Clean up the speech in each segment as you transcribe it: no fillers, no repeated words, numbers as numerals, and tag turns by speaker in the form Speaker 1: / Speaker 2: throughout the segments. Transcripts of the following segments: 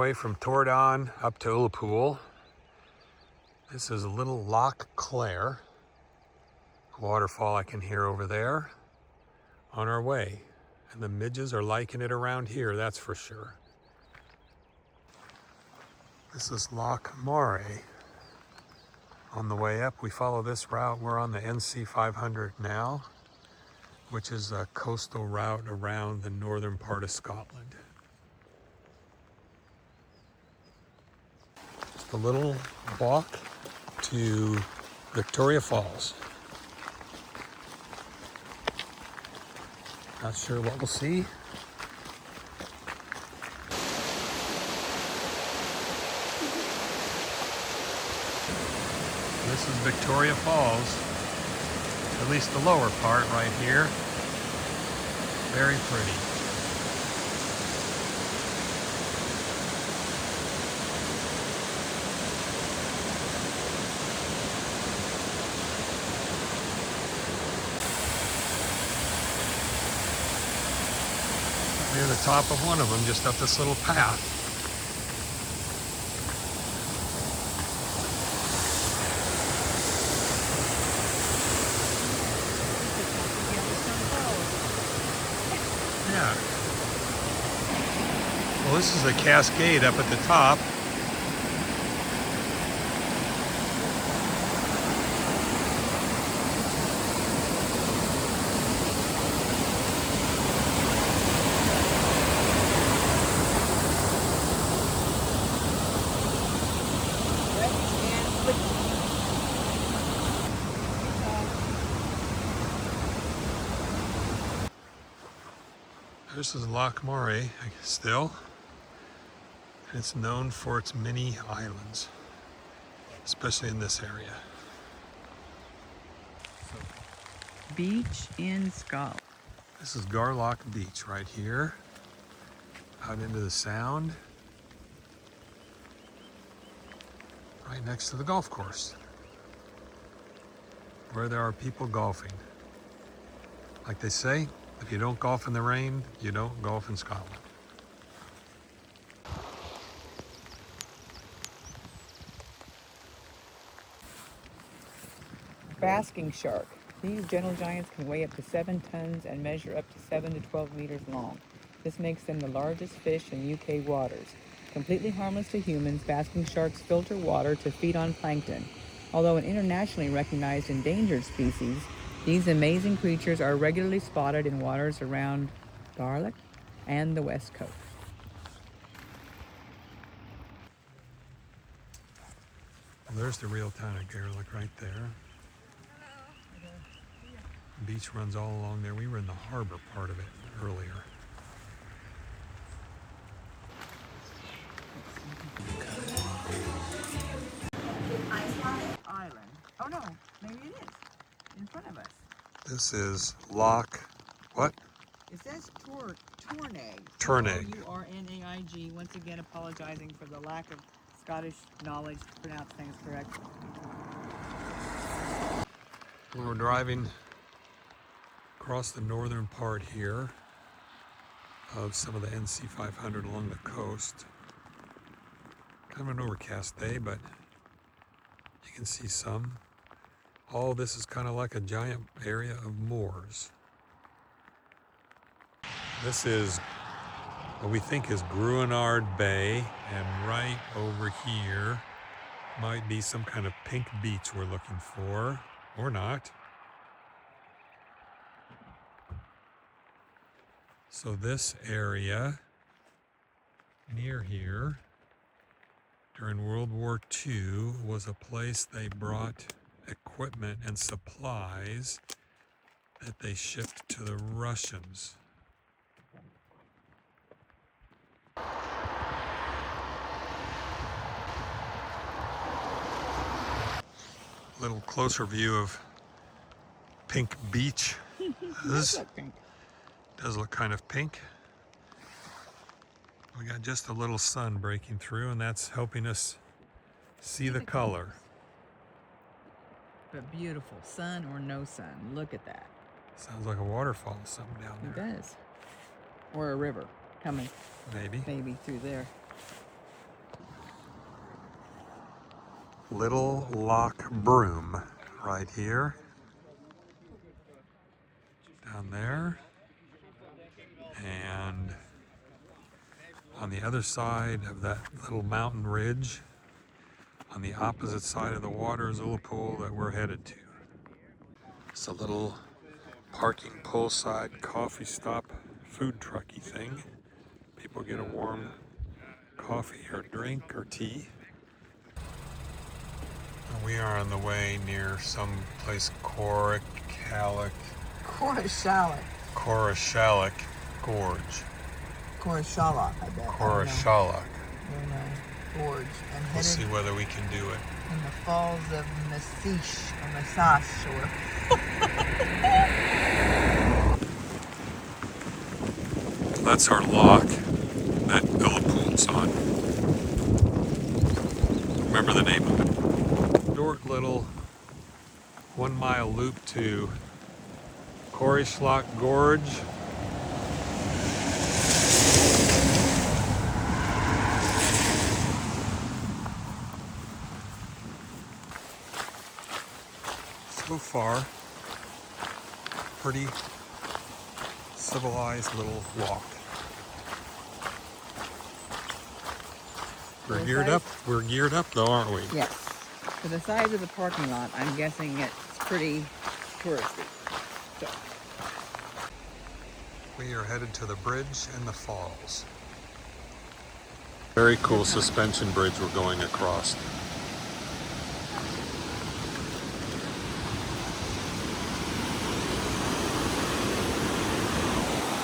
Speaker 1: way from Tordon up to Ullapool. This is a little Loch Clare, a waterfall I can hear over there on our way. And the midges are liking it around here, that's for sure. This is Loch Moray. On the way up, we follow this route. We're on the NC 500 now, which is a coastal route around the northern part of Scotland. Just a little walk to Victoria Falls. Not sure what we'll see. This is Victoria Falls, at least the lower part right here. Very pretty. Near the top of one of them, just up this little path. Yeah. Well, this is a cascade up at the top. This is Loch Moray still. It's known for its many islands, especially in this area.
Speaker 2: Beach in Scotland.
Speaker 1: This is Garlock Beach right here, out into the Sound, right next to the golf course, where there are people golfing. Like they say, if you don't golf in the rain, you don't golf in Scotland.
Speaker 2: Basking shark. These gentle giants can weigh up to 7 tons and measure up to 7 to 12 meters long. This makes them the largest fish in UK waters. Completely harmless to humans, basking sharks filter water to feed on plankton. Although an internationally recognized endangered species, these amazing creatures are regularly spotted in waters around Garlock and the West Coast.
Speaker 1: Well, there's the real town of Garlock right there. The beach runs all along there. We were in the harbor part of it earlier.
Speaker 2: Island. Oh no, maybe it is. In front of us.
Speaker 1: This is Loch, what?
Speaker 2: It says Tornaig.
Speaker 1: Tornaig.
Speaker 2: Turnaig. Once again apologizing for the lack of Scottish knowledge to pronounce things correctly.
Speaker 1: We're driving across the northern part here of some of the NC 500 along the coast. Kind of an overcast day, but you can see some. All this is kind of like a giant area of moors. This is what we think is Gruinard Bay, and right over here might be some kind of pink beach we're looking for, or not. So this area near here during World War II was a place they brought equipment and supplies that they shipped to the Russians. A little closer view of Pink Beach. This does look kind of pink. We got just a little sun breaking through, and that's helping us see the color.
Speaker 2: But beautiful, sun or no sun, look at that.
Speaker 1: Sounds like a waterfall or something down there.
Speaker 2: It does. Or a river coming
Speaker 1: Maybe.
Speaker 2: through there.
Speaker 1: Little Lock Broom right here, down there, and on the other side of that little mountain ridge, on the opposite side of the water is Ullapool that we're headed to. It's a little parking poolside coffee stop food trucky thing. People get a warm coffee or drink or tea. We are on the way near some place Korishalik Gorge.
Speaker 2: Korishalik, I bet.
Speaker 1: Korishalik.
Speaker 2: Gorge. And
Speaker 1: We'll see whether we can do it.
Speaker 2: in the falls of Masash, or
Speaker 1: That's our lock that Ullapool's on. Remember the name of it. Short little 1 mile loop to Korishalik Gorge. So far, pretty civilized little walk. We're geared up. We're geared up though, aren't we?
Speaker 2: yes. For the size of the parking lot, I'm guessing it's pretty touristy. So,
Speaker 1: We are headed to the bridge and the falls. Very cool suspension bridge we're going across.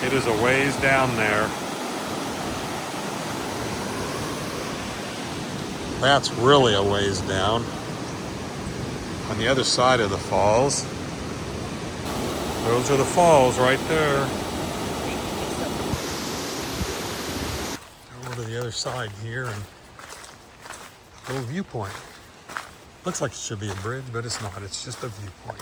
Speaker 1: It is a ways down there. That's really a ways down. On the other side of the falls. Those are the falls right there. Over to the other side here and a little viewpoint. Looks like it should be a bridge, but it's not. It's just a viewpoint.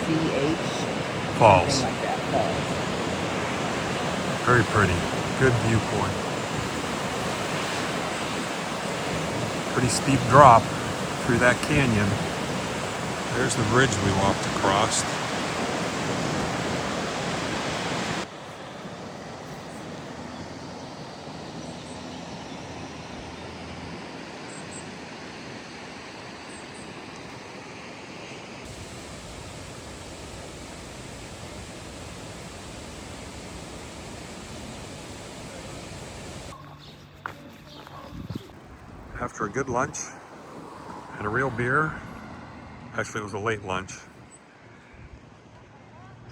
Speaker 2: Menasch.
Speaker 1: Falls.
Speaker 2: Something like that. Falls.
Speaker 1: Very pretty. Good viewpoint. Pretty steep drop through that canyon. There's the bridge we walked across. After a good lunch and a real beer, actually it was a late lunch,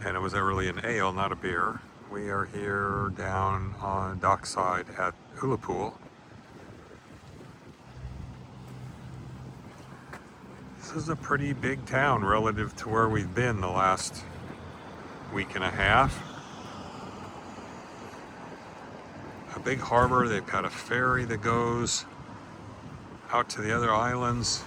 Speaker 1: and it was really an ale, not a beer. We are here down on dockside at Ullapool. This is a pretty big town relative to where we've been the last week and a half. A big harbor, they've got a ferry that goes out to the other islands.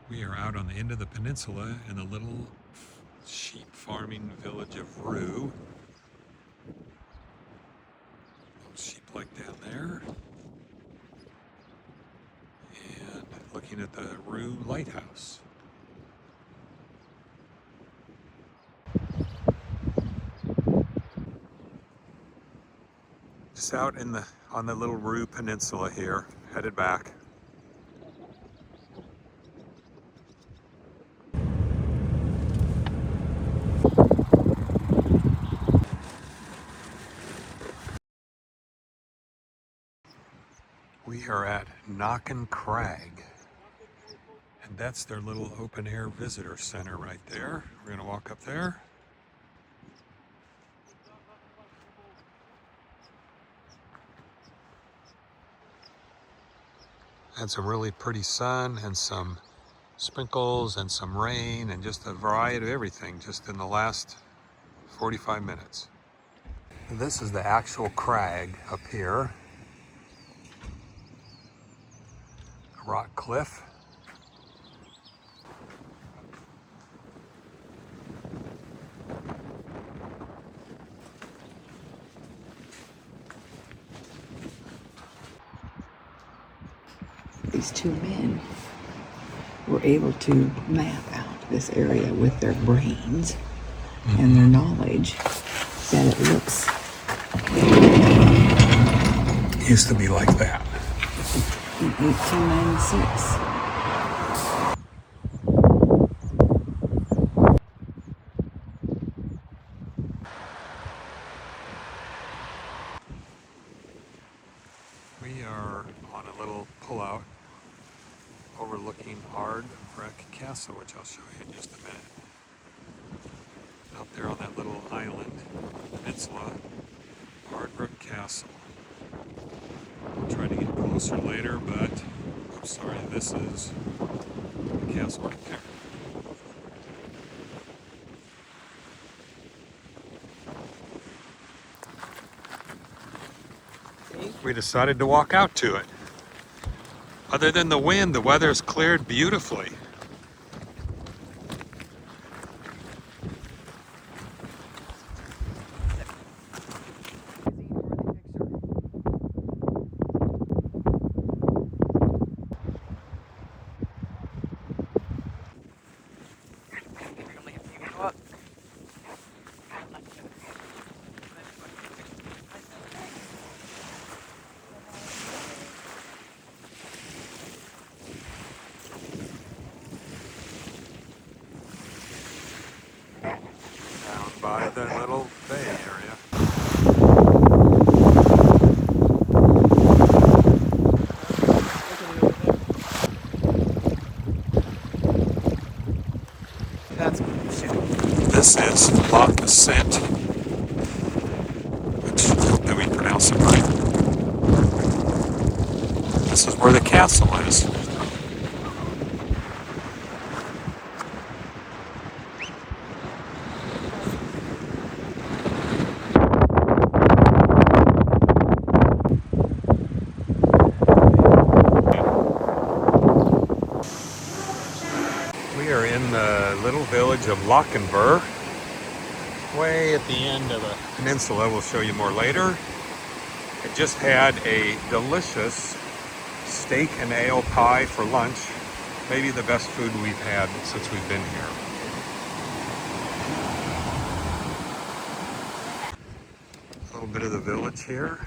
Speaker 1: We are out on the end of the peninsula in the little sheep farming village of Rue. Sheep like down there. And looking at the Rue Lighthouse. Just out on the little Rue Peninsula here, headed back. We are at Knockin' Crag, and that's their little open air visitor center right there. We're gonna walk up there. Had some really pretty sun and some sprinkles and some rain and just a variety of everything just in the last 45 minutes. And this is the actual crag up here. A rock cliff.
Speaker 2: These two men were able to map out this area with their brains and their knowledge that it looks
Speaker 1: Used to be like that.
Speaker 2: in 1896.
Speaker 1: We are on a little pullout overlooking Ard Castle, which I'll show you in just a minute. Out there on that little island, peninsula, Ardbrook Castle. I'll try to get closer later, but I'm sorry, this is the castle right there. We decided to walk out to it. Other than the wind, the weather's cleared beautifully. Down by the little bay area. This is Lac Ascent, which I hope that we pronounce it right. This is where the castle is. We are in the little village of Lochinver, way at the end of a peninsula. We'll show you more later. It just had a delicious steak and ale pie for lunch. Maybe the best food we've had since we've been here. A little bit of the village here.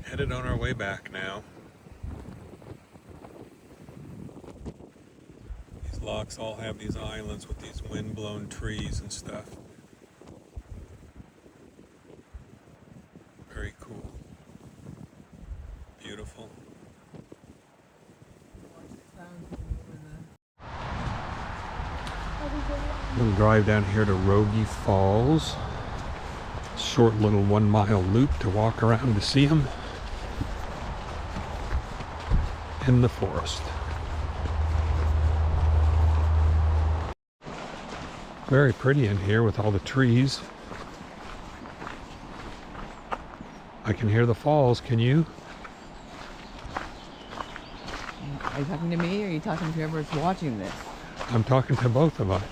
Speaker 1: Headed on our way back now. These lochs all have these islands with these wind-blown trees and stuff. Very cool. Beautiful. Little drive down here to Rogie Falls. Short little 1 mile loop to walk around to see them in the forest. Very pretty in here with all the trees. I can hear the falls, can you?
Speaker 2: Are you talking to me or are you talking to whoever's watching this?
Speaker 1: I'm talking to both of us.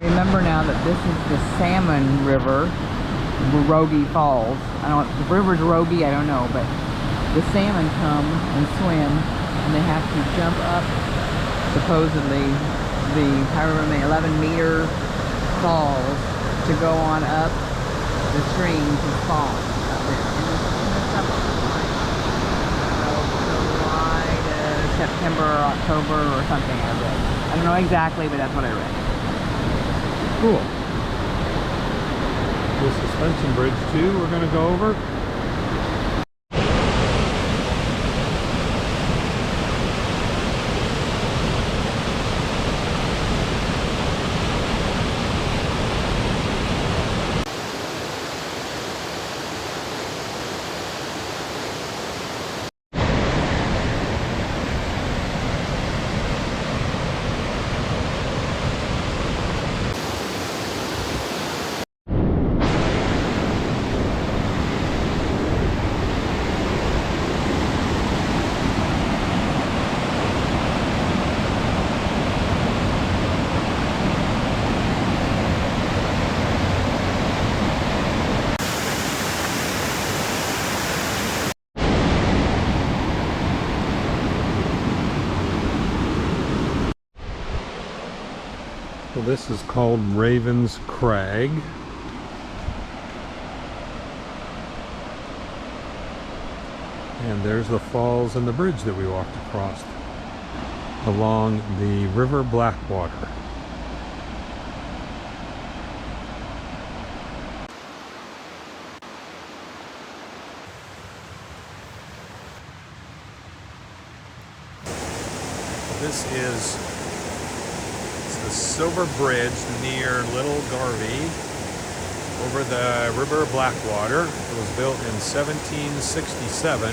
Speaker 2: Remember now that this is the Salmon River, Rogi Falls. I don't. The river's Rogi. I don't know, but the salmon come and swim, and they have to jump up. Supposedly, the however many 11-meter falls to go on up the stream to fall up there in the summertime. So July to September or October or something. I read. I don't know exactly, but that's what I read.
Speaker 1: Cool. The suspension bridge too we're going to go over. So this is called Raven's Crag. And there's the falls and the bridge that we walked across along the River Blackwater. This is the Silver Bridge near Little Garvey over the River Blackwater. It was built in 1767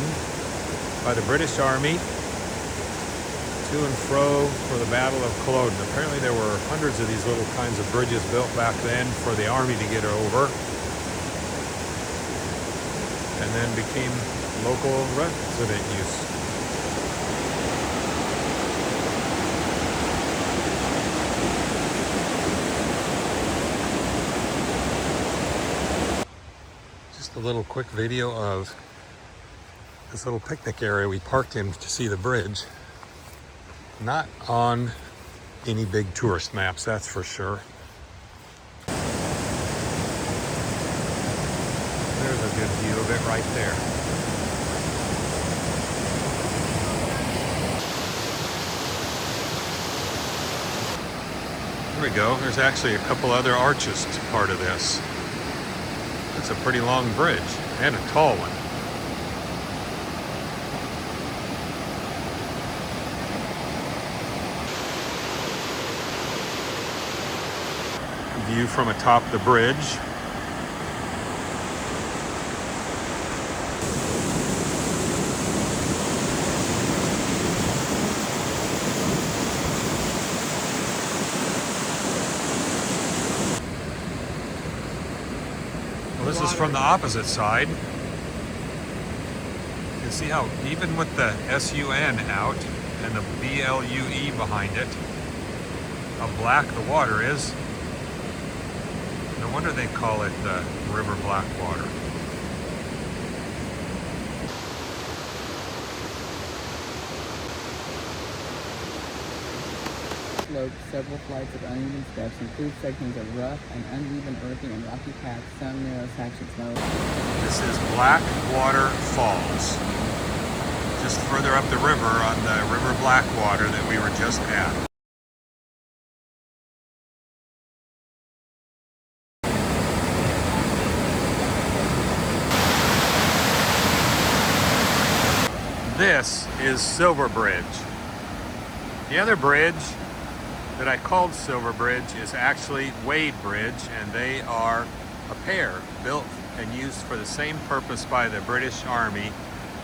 Speaker 1: by the British Army to and fro for the Battle of Culloden. Apparently there were hundreds of these little kinds of bridges built back then for the Army to get over, and then became local resident use. A little quick video of this little picnic area we parked in to see the bridge. Not on any big tourist maps, that's for sure. There's a good view of it right there. There we go. There's actually a couple other arches to part of this. It's a pretty long bridge, and a tall one. View from atop the bridge. This is from the opposite side. You can see how even with the SUN out and the BLUE behind it, how black the water is. No wonder they call it the River Blackwater.
Speaker 2: Slopes, several flights of uneven steps, include segments of rough and uneven earthing and rocky paths, some narrow sections.
Speaker 1: This is Blackwater Falls, just further up the river on the River Blackwater that we were just at. This is Silver Bridge. The other bridge that I called Silver Bridge is actually Wade Bridge, and they are a pair built and used for the same purpose by the British Army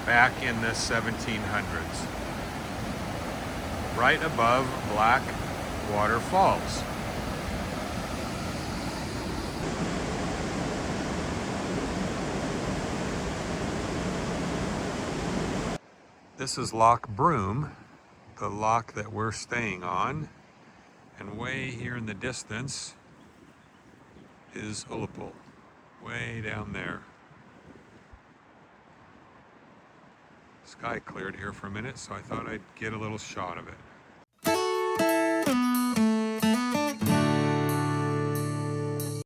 Speaker 1: back in the 1700s. Right above Blackwater Falls. This is Loch Broom, the loch that we're staying on. And way here in the distance is Ullapool. way down there. Sky cleared here for a minute, so I thought I'd get a little shot of it.